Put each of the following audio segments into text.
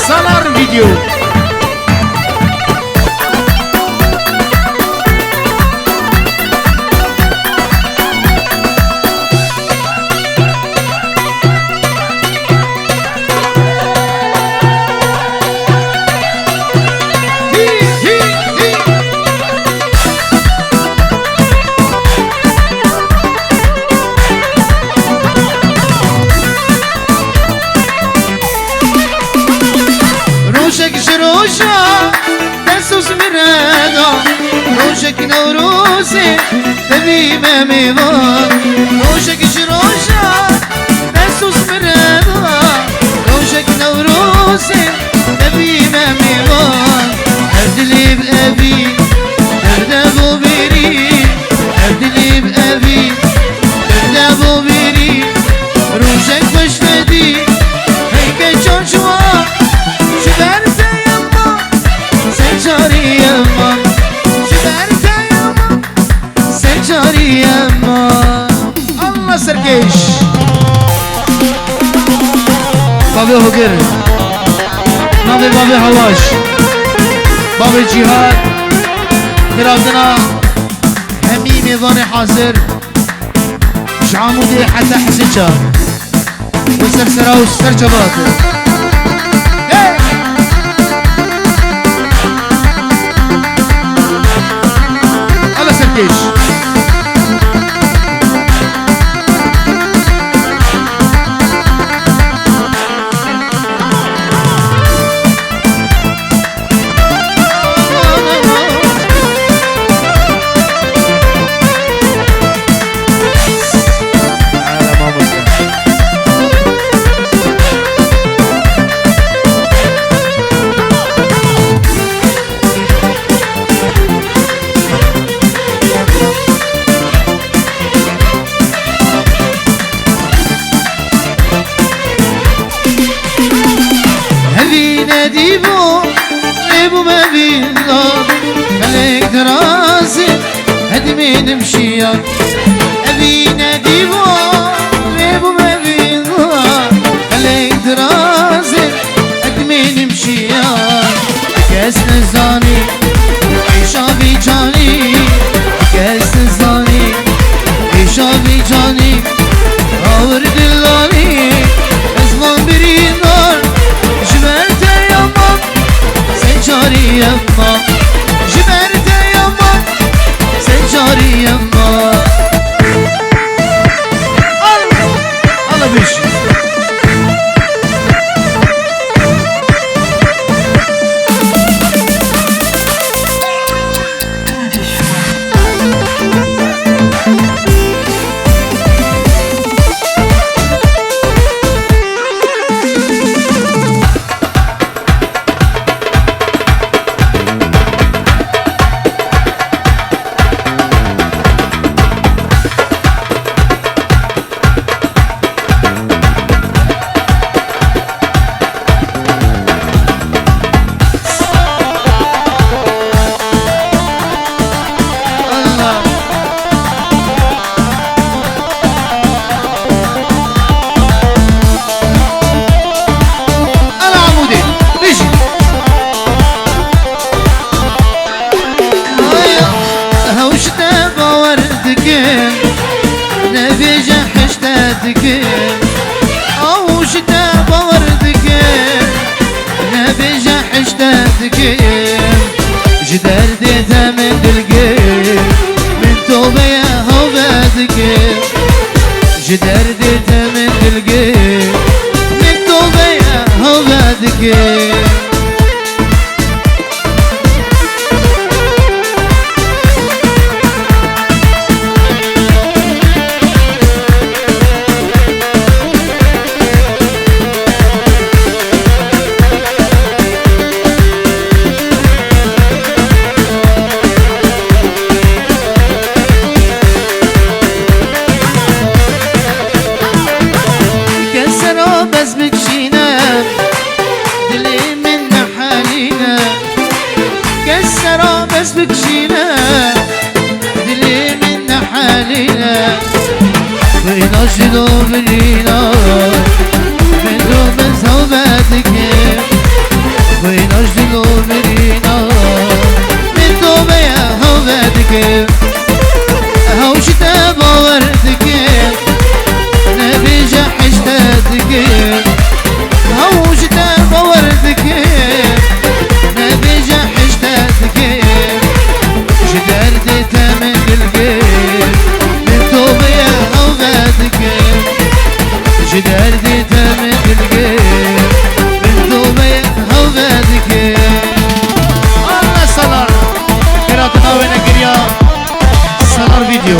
Salar video. روشا تسوس مردا روشك نوروسي تبي ميوان روشك شروشا تسوس مردا روشك نوروسي تبي ميوان أبدلي بأبي أبدأ بيري أبدلي بأبي أبدأ بيري روشك مشتدي هيك جوجوا الله سركيش بابي هوجر نابي بابي هواش بابي جهاد برادنا همي ميضان حاضر مش عمودي حتى حسيتشا وسرسرا وسرجبات الله سركيش ديبو ليبو ما بينا خليك دراسي هدمي نمشيك أبينا ديبو ليبو ما بينا خليك دراسي هدمي نمشيك كاس نزاني عيشا بيجاني كاس نزاني عيشا بيجاني غور دلاني أزمان برينار جاري يما جبرت يما سجاري يما الله بيشي أوش تبوردك نبي جحشتك جدار ديتها من دلقي من توبة يا هوبتك جدار ديتها من دلقي من توبة يا هوبتك بس بتشينا دلي حالينا بينا شدو بلينا بنتو من صوباتك بينا شدو بلينا بنتو بيا هوباتك هوشتا باوردك نبي جحشتاتك هوشتا باوردك نبي جحشتاتك جدار ديتا من القيم بنتو بيا هوباتك جدار ديتا من القيم بنتو بيا هوباتك الله سلار قراتنا وين قريا سلار فيديو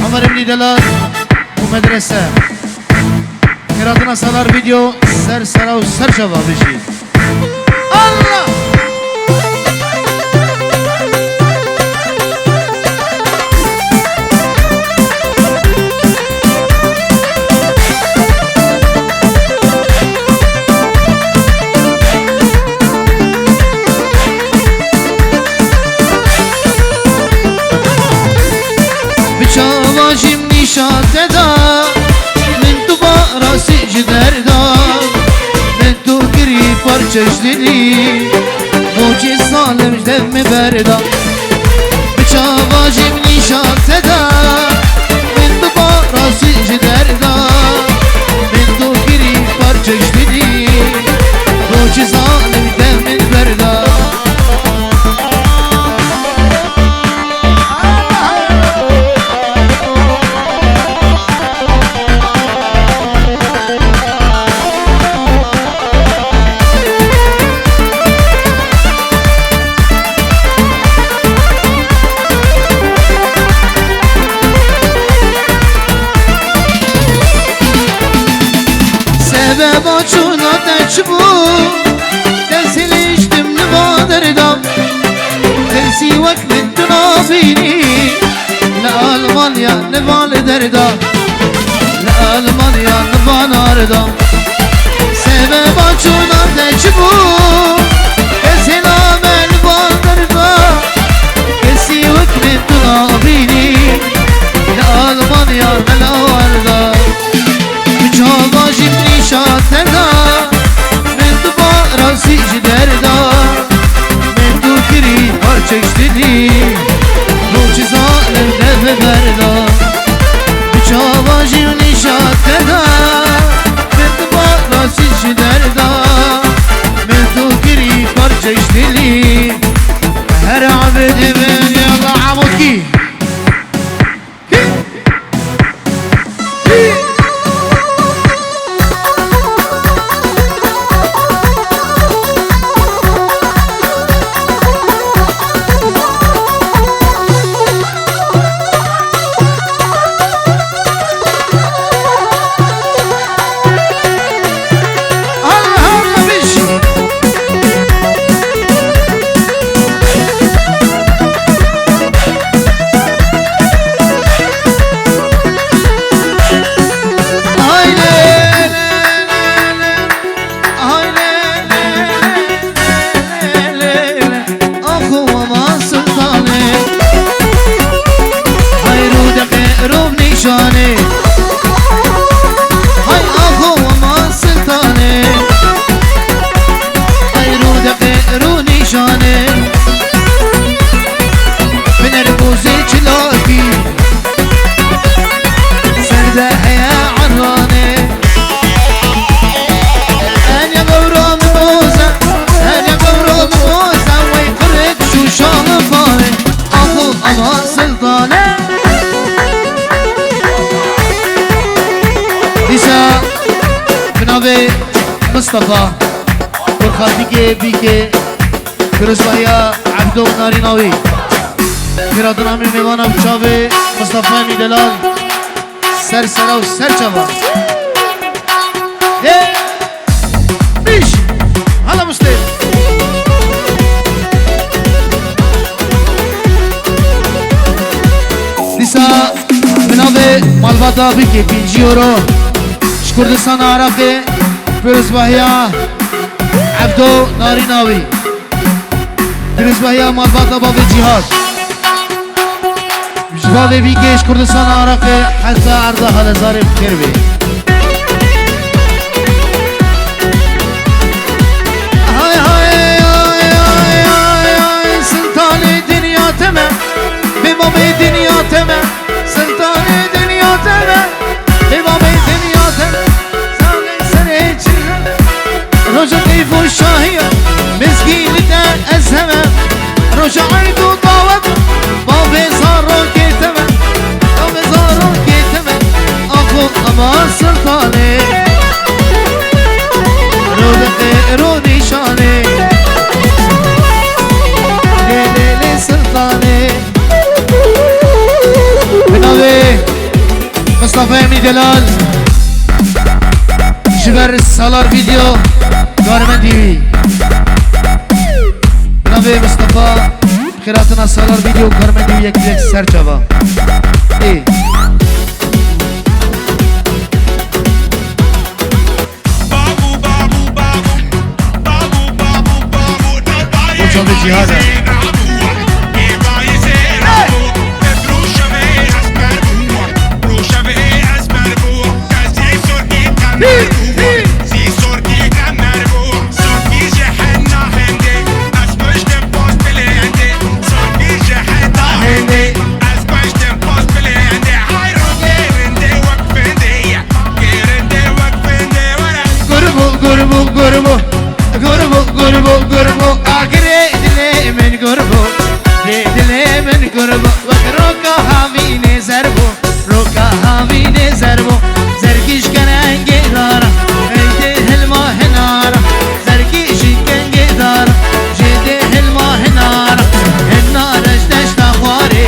عمر بن دلال ومدرسة قراتنا سلار فيديو سر سرا وسر شباب بشي الله بچاواشم نشاته دا من تو با راسی جدر دا من تو گری پرچش دیدی موجی سالم جدم بردا بچاواشم نشاته دا من تو با راسی جدر دا من تو گری پرچش دیدی موجی سالم جدم بردا سبب چونا تچبو تسلیشتم نبادردم تنسی وقت نتنابینی لألمانيا نبال دردم لألمانيا نبال آردم سبب چونا تچبو تسلام نبادردم تنسی وقت نتنابینی لألمانيا نبال آردم بچاواشم نشاته دا من تو با راسی جدر دا من تو کری پرچش دیدی روچ ظالم دفع بردا بچاواشم نشاته دا من تو با راسی جدر دا من تو کری پرچش دیدی هر عبد من یلا عمود کی مصطفى والخالدية بيكي كرسويا عبدو ناريناوي كرادنا من ميوانا بشافي مصطفى ميدلال سر سرا وسر شباب بيش هلا مسلم لسا بنابه مالباتا بيكي 5 يورو كردستان عراقي فيروزباهيا عبدو ناريناوي فيروزباهيا مالباتا بابي جهاد شفاف بیگش کردستان عراقی حتی عرضه حال زاری بخیر بی های های های های های های سلطان دنیا تمام بمام دنیا تمام سلطان دنیا تمام بمام دنیا تمام ساقی سر چیزم رجا کیف و شاهیه مسکین در از همه رجا عید و داوت باب زارو کتمه باب زارو کتمه آخو اما سلطانه رو نشانه لیلی سلطانه بنابه مصطفى امنی دلال جبر سالار ویدیو گارمن دیوی بنابه مصطفى خیراتنا سالار ویدیو گارمن دیوی یک سر چوا ای به جهاد قربو آگره دلی من قربو دلی من قربو وقت روکا همین زربو روکا همین زربو زرگیش کننگی دارم جده هلما هنارم زرگیش کننگی دارم جده هلما هنارم هنارش دشت خواره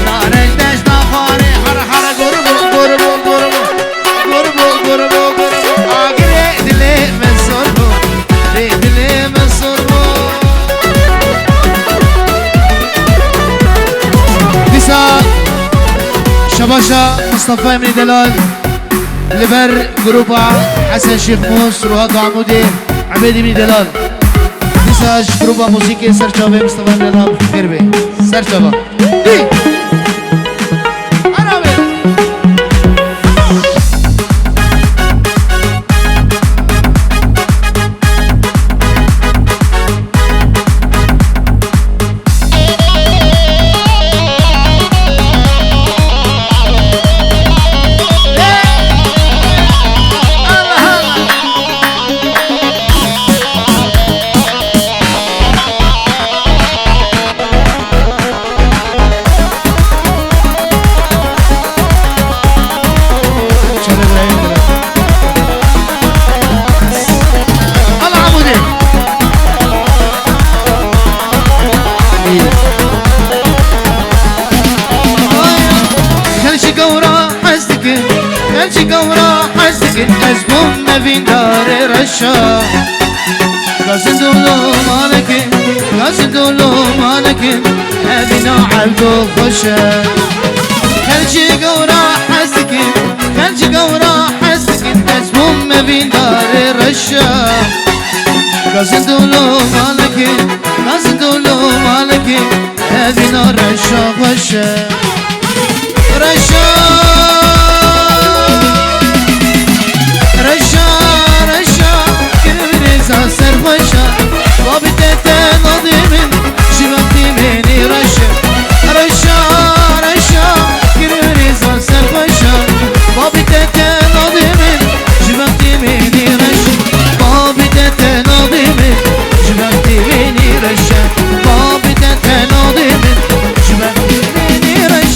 نارش دشت خواره هر هر قربو قربو قربو قربو قربو قربو آگره دلی من سربو دلی من سربو شباشا مصطفى امنی دلال لبر جروبا حسن شيخ موس روحات عمودي عبيد امنی دلال مساج جروبا موسيقى سرچاوه مصطفى امنی دلال خير بي سرچاوه بین دار رشا گاز دولو مالکه گاز دولو مالکه ابینا عبدو خوشه خلچی گورا حسکه خلچی گورا حسکه اسمم بین دار رشا گاز دولو مالکه گاز دولو مالکه ابینا رشا خوشه رشا سرخوشا بابی تتن آدمین شیوکتی منی رشا رشا رشا گیری زن سرخوشا بابی تتن آدمین شیوکتی منی رشا بابی تتن آدمین شیوکتی منی رشا بابی تتن آدمین شیوکتی منی رشا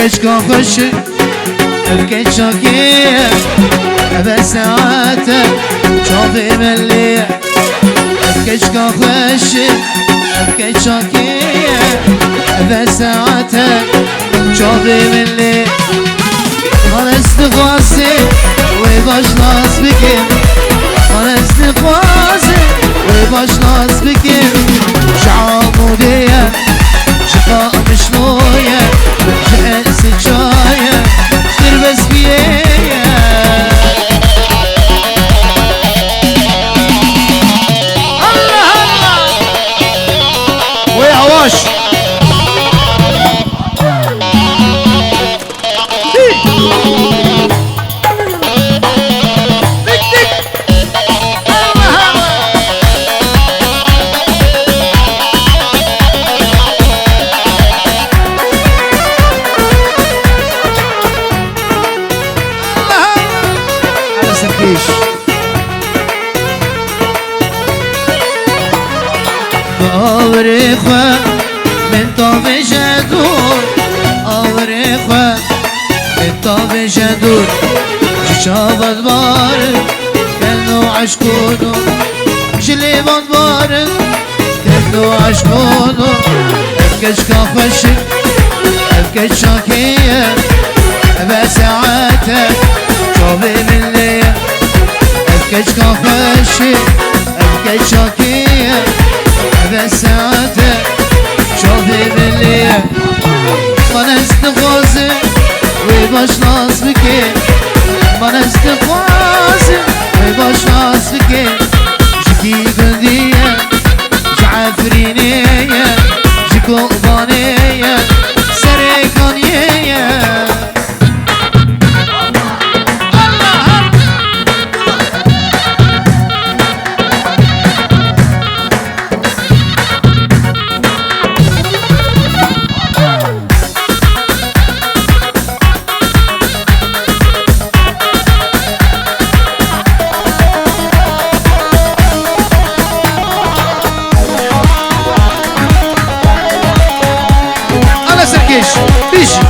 كشكا خوش الكشاكية بس ساعتك شافي ملي الكشكا خوش الكشاكية بس ساعتك شافي ملي أنا استخواسي ويباش ناس بكين أنا استخواسي ويباش ناس بكين شعامودية شقاء مشنوية شقس الشاية تربس بيه الله الله ويا هواش أوريخوا من طاب جدور أوريخوا من طاب جدور شابت بارد كنو عشقونو جليبان بارد كنو عشقونو افكشكا خشك افكشاكية بساعتك شوفي من ليه افكشكا خشك افكشاكية بساعتك شوفي بالليل ما نستغوزي ويباش ناس بكين ما نستغوزي ويباش ناس بكين جكي قندية جعفرينية جكو بانية سريكانية بيجي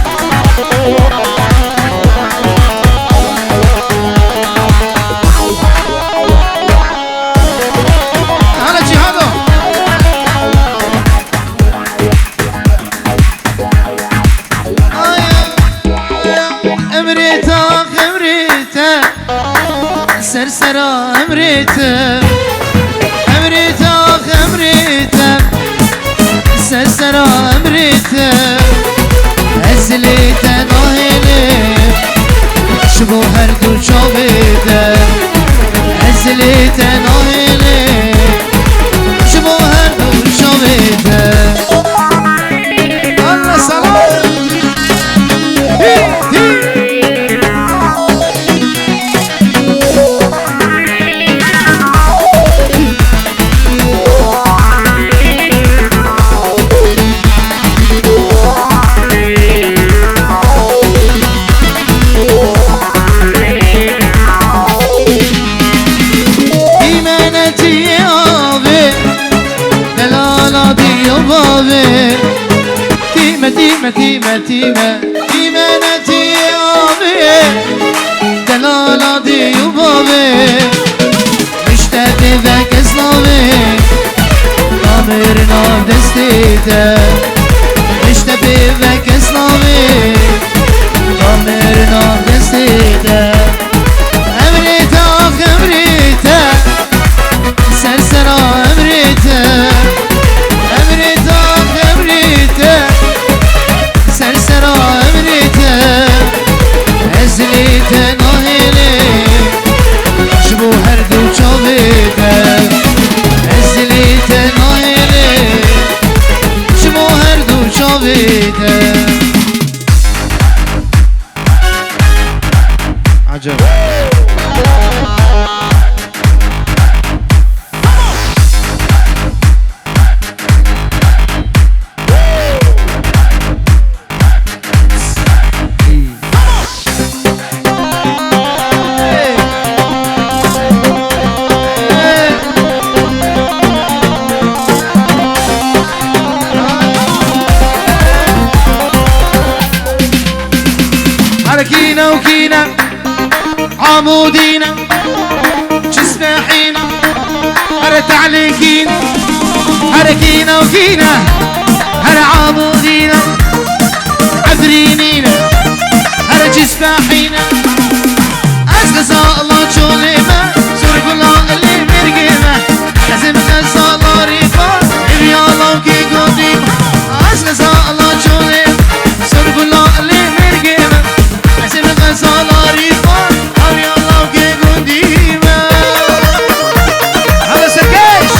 على جهاده امريتا امريتا سرسرة امريتا امريتا امريتا سرسرة امريتا ازليتا ناهيلي شبو هردو شابيتا ازليتا ناهيلي شبو هردو شابيتا الله سلام تيمة تيمة تيمة تيمة تيمة نتي أبي دلالة دي يبابي مشتاق ذاك اسلامي أمرنا دستيته مشتاق ذاك اسلامي أمرنا دستيته أمريتا أمريتا سرسرة أمريتا سرسرة أمريتا أزليتا ناهيلي شبو هردو شابيتا أزليتا ناهيلي شبو هردو شابيتا عمودينا جسمحينا هر تعليقينا حركينا وكينا هر عمودينا عبرينينا هر جسمحينا أسقى الله جوليما سرق الله اللي مرقيما لازم نسى الله ريفا إبي الله وكي قديما أسقى الله جوليما سرق الله اللي مرقيما لازم نسى الله ريفا إبي الله وكي قديما هذا سرقاش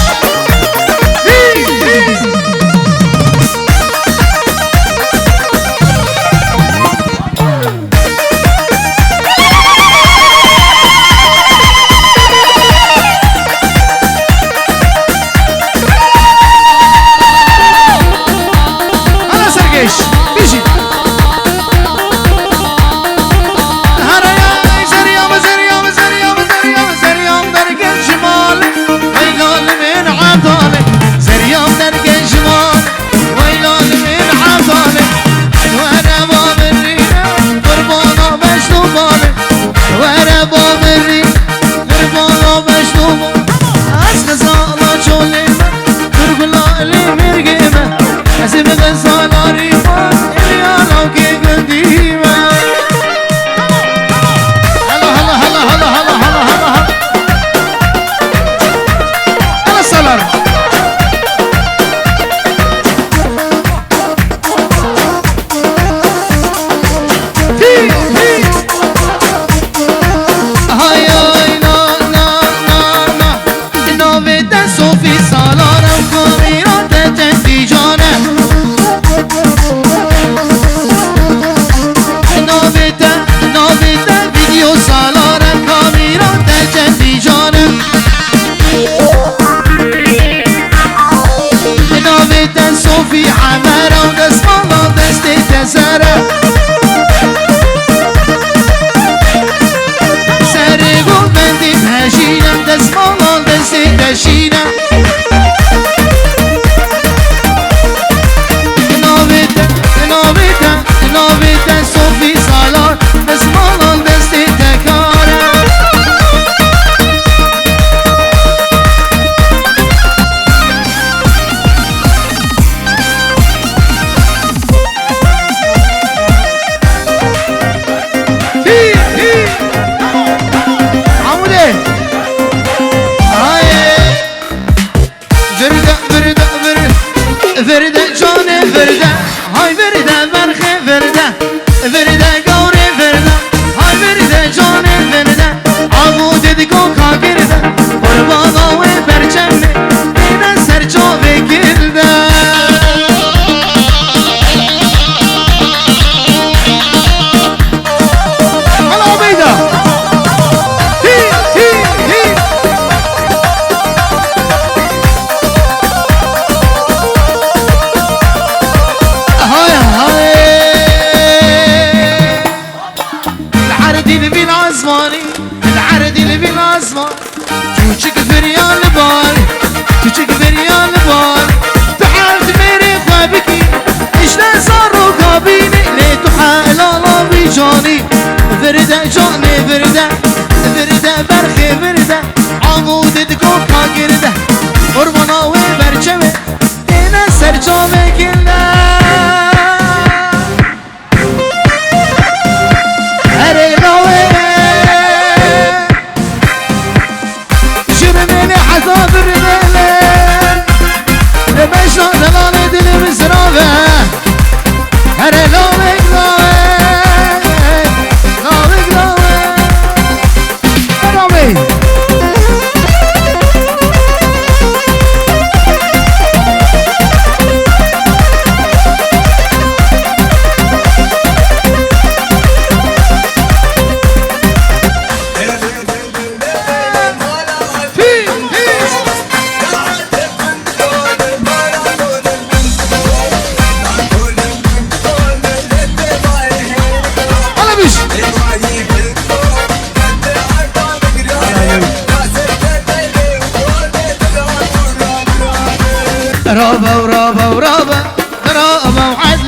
رابا ورابا ورابا رابا وعد